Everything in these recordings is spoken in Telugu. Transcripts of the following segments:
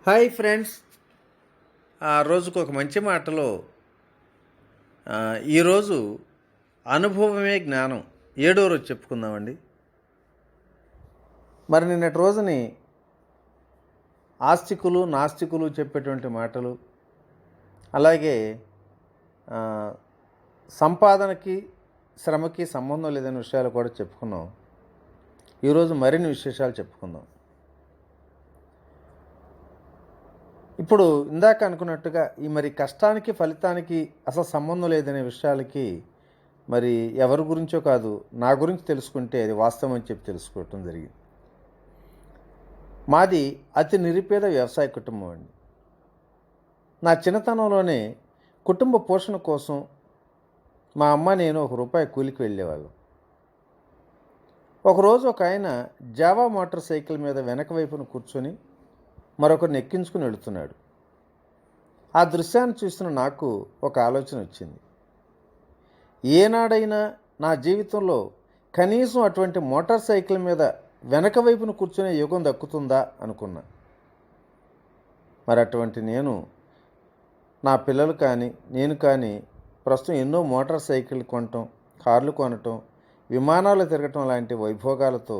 Hi friends. రోజుకు ఒక మంచి మాటలో ఈరోజు అనుభవమే జ్ఞానం 7వ రోజు చెప్పుకుందామండి. మరి నిన్నటి రోజుని ఆస్తికులు నాస్తికులు చెప్పేటువంటి మాటలు, అలాగే సంపాదనకి శ్రమకి సంబంధం లేదనే విషయాలు కూడా చెప్పుకున్నాం. ఈరోజు మరిన్ని విశేషాలు చెప్పుకుందాం. ఇప్పుడు ఇందాక అనుకున్నట్టుగా మరి కష్టానికి ఫలితానికి అసలు సంబంధం లేదనే విషయాలకి మరి ఎవరి గురించో కాదు, నా గురించి తెలుసుకుంటే అది వాస్తవం అని చెప్పి తెలుసుకోవటం జరిగింది. మాది అతి నిరుపేద వ్యవసాయ కుటుంబం అండి. నా చిన్నతనంలోనే కుటుంబ పోషణ కోసం మా అమ్మ నేను ₹1 కూలికి వెళ్ళేవాళ్ళం. ఒకరోజు ఒక ఆయన జావా మోటార్ సైకిల్ మీద వెనక వైపున కూర్చొని మరొకరిని ఎక్కించుకుని వెళుతున్నాడు. ఆ దృశ్యాన్ని చూసిన నాకు ఒక ఆలోచన వచ్చింది. ఏనాడైనా నా జీవితంలో కనీసం అటువంటి మోటార్ సైకిల్ మీద వెనక వైపున కూర్చునే యుగం దక్కుతుందా అనుకున్నా. మరి అటువంటి నేను, నా పిల్లలు కానీ నేను కానీ ప్రస్తుతం ఎన్నో మోటార్ సైకిల్ కొనటం, కార్లు కొనటం, విమానాలు తిరగటం లాంటి వైభోగాలతో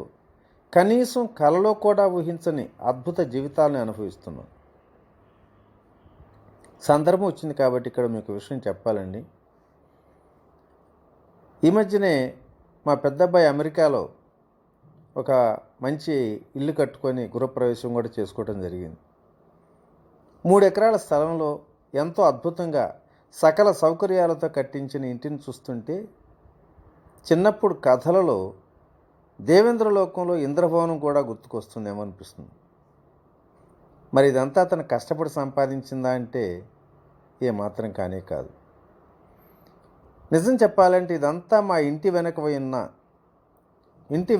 కనీసం కలలో కూడా ఊహించని అద్భుత జీవితాలను అనుభవిస్తున్నాం. సందర్భం వచ్చింది కాబట్టి ఇక్కడ మీకు విషయం చెప్పాలండి. ఈ మధ్యనే మా పెద్దబ్బాయి అమెరికాలో ఒక మంచి ఇల్లు కట్టుకొని గృహప్రవేశం కూడా చేసుకోవడం జరిగింది. 3 ఎకరాల స్థలంలో ఎంతో అద్భుతంగా సకల సౌకర్యాలతో కట్టించిన ఇంటిని చూస్తుంటే చిన్నప్పుడు కథలలో దేవేంద్రలోకంలో ఇంద్రభవనం కూడా గుర్తుకొస్తుందేమో అనిపిస్తుంది. మరి ఇదంతా అతను కష్టపడి సంపాదించిందా అంటే ఏమాత్రం కానే కాదు. నిజం చెప్పాలంటే ఇదంతా మా ఇంటి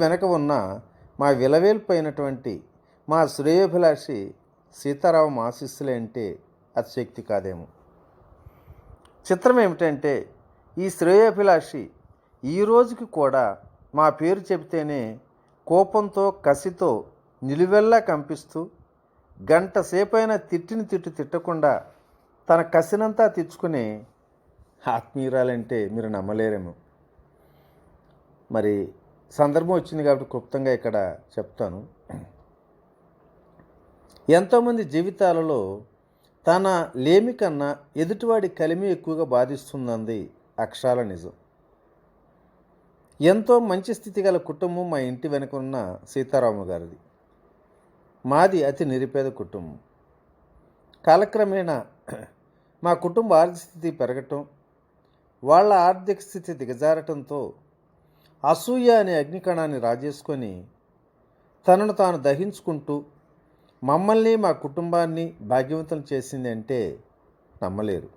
వెనక ఉన్న మా విలవేల్పోయినటువంటి మా శ్రేయోభిలాషి సీతారామ ఆశీస్సులే అంటే అతిశక్తి కాదేమో. చిత్రం ఏమిటంటే ఈ శ్రేయోభిలాషి ఈ రోజుకి కూడా మా పేరు చెబితేనే కోపంతో కసితో నిలువెల్లా కంపిస్తూ గంట సేపైనా తిట్టకుండా తన కసినంతా తెచ్చుకునే ఆత్మీయురాలంటే మీరు నమ్మలేరేమో. మరి సందర్భం వచ్చింది కాబట్టి క్లుప్తంగా ఇక్కడ చెప్తాను. ఎంతోమంది జీవితాలలో తన లేమి కన్నా ఎదుటివాడి కలిమి ఎక్కువగా బాధిస్తుందంది అక్షరాల నిజం. ఎంతో మంచి స్థితి గల కుటుంబం మా ఇంటి వెనుక ఉన్న సీతారామ గారిది. మాది అతి నిరుపేద కుటుంబం. కాలక్రమేణా మా కుటుంబ ఆర్థిక స్థితి పెరగటం, వాళ్ళ ఆర్థిక స్థితి దిగజారటంతో అసూయ అనే అగ్నికణాన్ని రాజేసుకొని తనను తాను దహించుకుంటూ మమ్మల్ని మా కుటుంబాన్ని భాగ్యవంతం చేసింది అంటే నమ్మలేరు.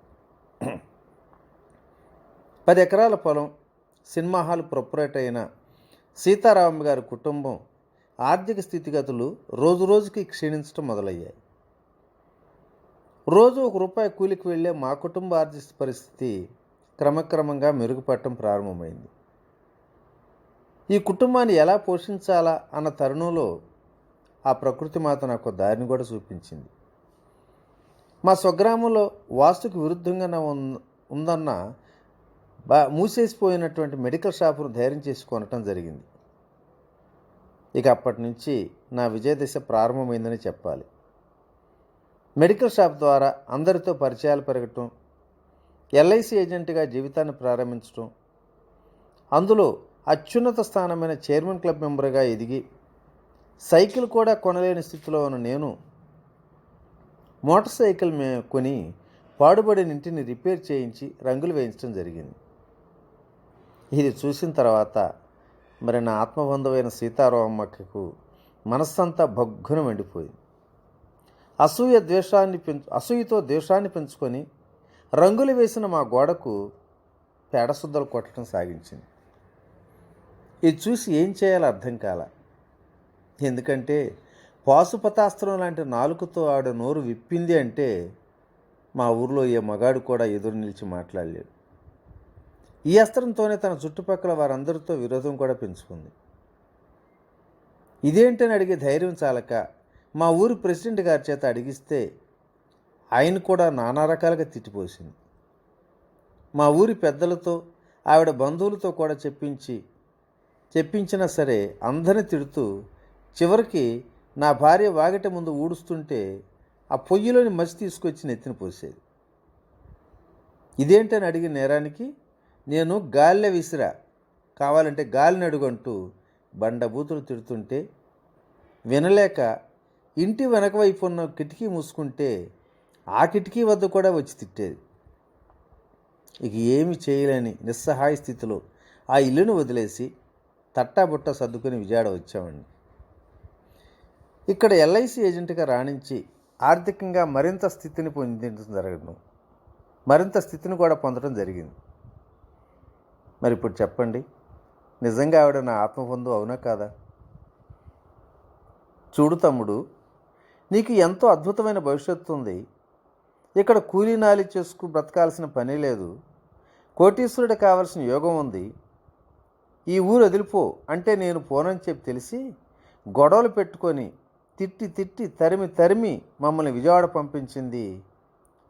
10 ఎకరాల పొలం, సినిమా హాల్ ప్రొపరేటర్ అయిన సీతారామ గారి కుటుంబం ఆర్థిక స్థితిగతులు రోజురోజుకి క్షీణించడం మొదలయ్యాయి. రోజు ₹1 కూలికి వెళ్ళే మా కుటుంబ ఆర్థిక పరిస్థితి క్రమక్రమంగా మెరుగుపడటం ప్రారంభమైంది. ఈ కుటుంబాన్ని ఎలా పోషించాలా అన్న తరుణంలో ఆ ప్రకృతి మాత నాకు దారిని కూడా చూపించింది. మా స్వగ్రామంలో వాస్తుకు విరుద్ధంగా ఉందన్న మూసేసిపోయినటువంటి మెడికల్ షాపును ధైర్యం చేసి కొనటం జరిగింది. ఇక అప్పటి నుంచి నా విజయదశ ప్రారంభమైందని చెప్పాలి. మెడికల్ షాప్ ద్వారా అందరితో పరిచయాలు పెరగటం, LIC ఏజెంట్గా జీవితాన్ని ప్రారంభించడం, అందులో అత్యున్నత స్థానమైన చైర్మన్ క్లబ్ మెంబర్గా ఎదిగి సైకిల్ కూడా కొనలేని స్థితిలో ఉన్న నేను మోటార్ సైకిల్ కొని పాడుబడిన ఇంటిని రిపేర్ చేయించి రంగులు వేయించడం జరిగింది. ఇది చూసిన తర్వాత మరి నా ఆత్మబంధువైన సీతారామమ్మకు మనస్సంతా భగ్గున మండిపోయింది. అసూయతో ద్వేషాన్ని పెంచుకొని రంగులు వేసిన మా గోడకు పేడశుద్ధలు కొట్టడం సాగించింది. ఇది చూసి ఏం చేయాలో అర్థం కాల. ఎందుకంటే పాశుపతాస్త్రం లాంటి నాలుకతో ఆడ నోరు విప్పింది అంటే మా ఊర్లో ఏ మగాడు కూడా ఎదురు నిలిచి మాట్లాడలేడు. ఈ అస్త్రంతోనే తన చుట్టుపక్కల వారందరితో విరోధం కూడా పెంచుకుంది. ఇదేంటని అడిగే ధైర్యం చాలక మా ఊరి ప్రెసిడెంట్ గారి చేత అడిగిస్తే ఆయన కూడా నానా రకాలుగా తిట్టిపోసింది. మా ఊరి పెద్దలతో ఆవిడ బంధువులతో కూడా చెప్పించినా సరే అందరిని తిడుతూ చివరికి నా భార్య వాకిట ముందు ఊడుస్తుంటే ఆ పొయ్యిలోని మసి తీసుకొచ్చి నెత్తిన పోసేది. ఇదేంటని అడిగిన నేరానికి నేను గాలిలో విసిరా, కావాలంటే గాలిని అడుగంటూ బండబూతులు తిడుతుంటే వినలేక ఇంటి వెనక వైపు ఉన్న కిటికీ మూసుకుంటే ఆ కిటికీ వద్ద కూడా వచ్చి తిట్టేది. ఇక ఏమి చేయలేని నిస్సహాయ స్థితిలో ఆ ఇల్లును వదిలేసి తట్టాబుట్ట సర్దుకుని విజయవాడ వచ్చామండి. ఇక్కడ ఎల్ఐసి ఏజెంట్గా రాణించి ఆర్థికంగా మరింత స్థితిని కూడా పొందడం జరిగింది. మరి ఇప్పుడు చెప్పండి, నిజంగా ఆవిడ నా ఆత్మబంధువు అవునా కాదా? చూడు తమ్ముడు, నీకు ఎంతో అద్భుతమైన భవిష్యత్తు ఉంది. ఇక్కడ కూలీనాలి చేసుకు బ్రతకాల్సిన పని లేదు. కోటీశ్వరుడు కావాల్సిన యోగం ఉంది. ఈ ఊరు వదిలిపో అంటే నేను పోనని చెప్పి తెలిసి గొడవలు పెట్టుకొని తిట్టి తరిమి మమ్మల్ని విజయవాడ పంపించింది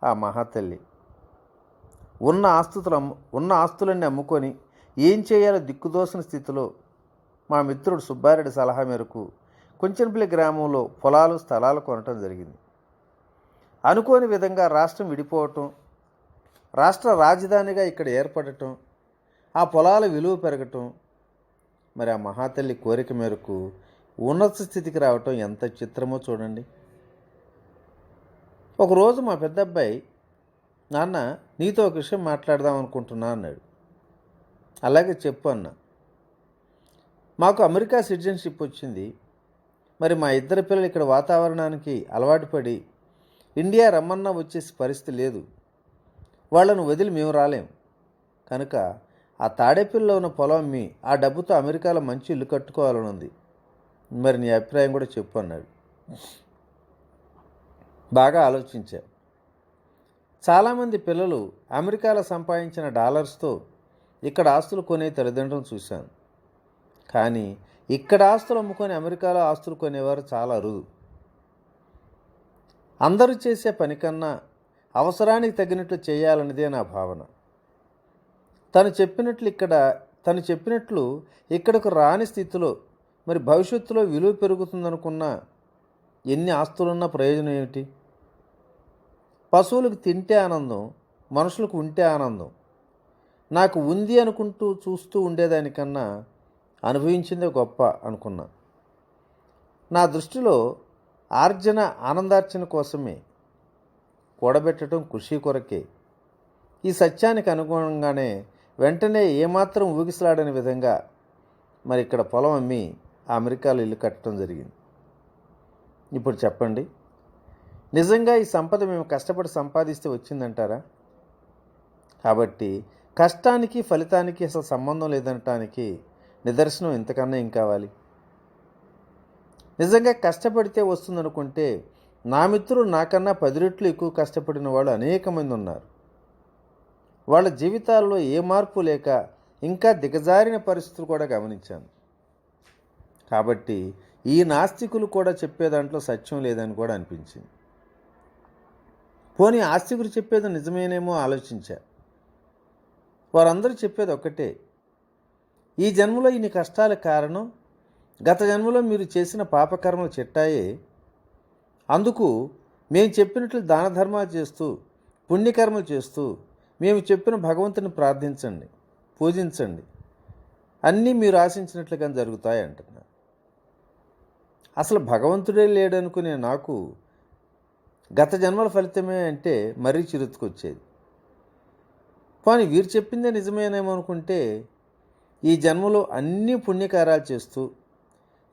ఆ మహాతల్లి. ఉన్న ఆస్తులన్నీ అమ్ముకొని ఏం చేయాలో దిక్కుదోసిన స్థితిలో మా మిత్రుడు సుబ్బారెడ్డి సలహా మేరకు కుంచనపల్లి గ్రామంలో పొలాలు స్థలాలు కొనటం జరిగింది. అనుకోని విధంగా రాష్ట్రం విడిపోవటం, రాష్ట్ర రాజధానిగా ఇక్కడ ఏర్పడటం, ఆ పొలాల విలువ పెరగటం, మరి ఆ మహాతల్లి కోరిక మేరకు ఉన్నత స్థితికి రావటం ఎంత చిత్రమో చూడండి. ఒకరోజు మా పెద్ద అబ్బాయి, నాన్న నీతో ఒక విషయం మాట్లాడదాం అనుకుంటున్నా అన్నాడు. అలాగే చెప్పు అన్న. మాకు అమెరికా సిటిజన్షిప్ వచ్చింది. మరి మా ఇద్దరు పిల్లలు ఇక్కడ వాతావరణానికి అలవాటు పడి ఇండియా రమ్మన్నా వచ్చేసి పరిస్థితి లేదు. వాళ్ళను వదిలి మేము రాలేం. కనుక ఆ తాడేపల్లిలో ఉన్న పొలం అమ్మి ఆ డబ్బుతో అమెరికాలో మంచి ఇల్లు కట్టుకోవాలని ఉంది. మరి నీ అభిప్రాయం కూడా చెప్పు అన్నాడు. బాగా ఆలోచించా. చాలామంది పిల్లలు అమెరికాలో సంపాదించిన డాలర్స్తో ఇక్కడ ఆస్తులు కొనే తల్లిదండ్రులను చూశాను. కానీ ఇక్కడ ఆస్తులు అమ్ముకొని అమెరికాలో ఆస్తులు కొనేవారు చాలా అరుదు. అందరూ చేసే పని కన్నా అవసరానికి తగినట్లు చేయాలన్నదే నా భావన. తను చెప్పినట్లు ఇక్కడకు రాని స్థితిలో మరి భవిష్యత్తులో విలువ పెరుగుతుందనుకున్నా ఎన్ని ఆస్తులున్నా ప్రయోజనం ఏమిటి? పశువులకు తింటే ఆనందం, మనుషులకు ఉంటే ఆనందం. నాకు ఉంది అనుకుంటూ చూస్తూ ఉండేదానికన్నా అనుభవించిందే గొప్ప అనుకున్నా. నా దృష్టిలో ఆర్జన ఆనందార్జన కోసమే, కూడబెట్టడం కృషి కొరకే. ఈ సత్యానికి అనుగుణంగానే వెంటనే ఏమాత్రం ఊగిసలాడని విధంగా మరి ఇక్కడ పొలం అమ్మి ఆ అమెరికాలో ఇల్లు కట్టడం జరిగింది. ఇప్పుడు చెప్పండి, నిజంగా ఈ సంపద మేము కష్టపడి సంపాదిస్తే వచ్చిందంటారా? కాబట్టి కష్టానికి ఫలితానికి అసలు సంబంధం లేదనటానికి నిదర్శనం ఇంతకన్నా ఏం కావాలి? నిజంగా కష్టపడితే వస్తుందనుకుంటే నా మిత్రులు నాకన్నా 10 రెట్లు ఎక్కువ కష్టపడిన వాళ్ళు అనేక మంది ఉన్నారు. వాళ్ళ జీవితాల్లో ఏ మార్పు లేక ఇంకా దిగజారిన పరిస్థితులు కూడా గమనించాను. కాబట్టి ఈ నాస్తికులు కూడా చెప్పే దాంట్లో సత్యం లేదని కూడా అనిపించింది. పోనీ ఆస్తికులు చెప్పేది నిజమేనేమో ఆలోచించా. వారందరూ చెప్పేది ఒక్కటే, ఈ జన్మలో ఇన్ని కష్టాలకు కారణం గత జన్మలో మీరు చేసిన పాపకర్మలు చెట్టాయే. అందుకు మేము చెప్పినట్లు దాన ధర్మాలు చేస్తూ పుణ్యకర్మలు చేస్తూ మేము చెప్పిన భగవంతుని ప్రార్థించండి, పూజించండి, అన్నీ మీరు ఆశించినట్లుగా జరుగుతాయి అంటున్నారు. అసలు భగవంతుడే లేడనుకునే నాకు గత జన్మల ఫలితమే అంటే మరీ చిరుతుకొచ్చేది. కానీ వీరు చెప్పిందే నిజమేనేమో అనుకుంటే ఈ జన్మలో అన్ని పుణ్యకార్యాలు చేస్తూ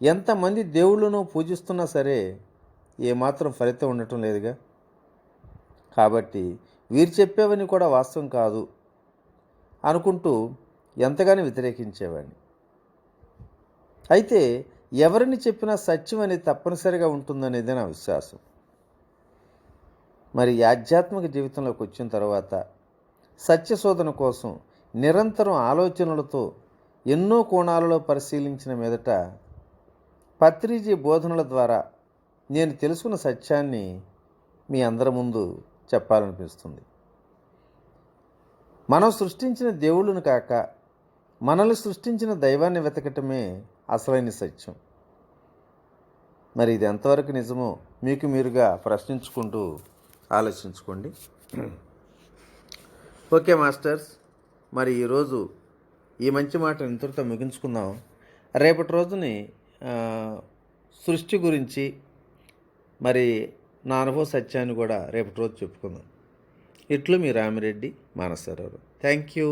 ఎంతమంది దేవుళ్ళను పూజిస్తున్నా సరే ఏమాత్రం ఫలితం ఉండటం లేదుగా. కాబట్టి వీరు చెప్పేవని కూడా వాస్తవం కాదు అనుకుంటూ ఎంతగానో వ్యతిరేకించేవాడిని. అయితే ఎవరిని చెప్పినా సత్యం అనేది తప్పనిసరిగా ఉంటుందనేది నా విశ్వాసం. మరి ఆధ్యాత్మిక జీవితంలోకి వచ్చిన తర్వాత సత్యశోధన కోసం నిరంతరం ఆలోచనలతో ఎన్నో కోణాలలో పరిశీలించిన మీదట పత్రిజీ బోధనల ద్వారా నేను తెలుసుకున్న సత్యాన్ని మీ అందరి ముందు చెప్పాలనిపిస్తుంది. మనం సృష్టించిన దేవుళ్ళను కాక మనల్ని సృష్టించిన దైవాన్ని వెతకటమే అసలైన సత్యం. మరి ఇది ఎంతవరకు నిజమో మీకు మీరుగా ప్రశ్నించుకుంటూ ఆలోచించుకోండి. ఓకే మాస్టర్స్, మరి ఈరోజు ఈ మంచి మాట ఇంతటితో ముగించుకుందాం. రేపటి రోజుని సృష్టి గురించి మరి నా అనుభవ సత్యాన్ని కూడా రేపటి రోజు చెప్పుకుందాం. ఇట్లు మీ రామిరెడ్డి మానసరావు. Thank you.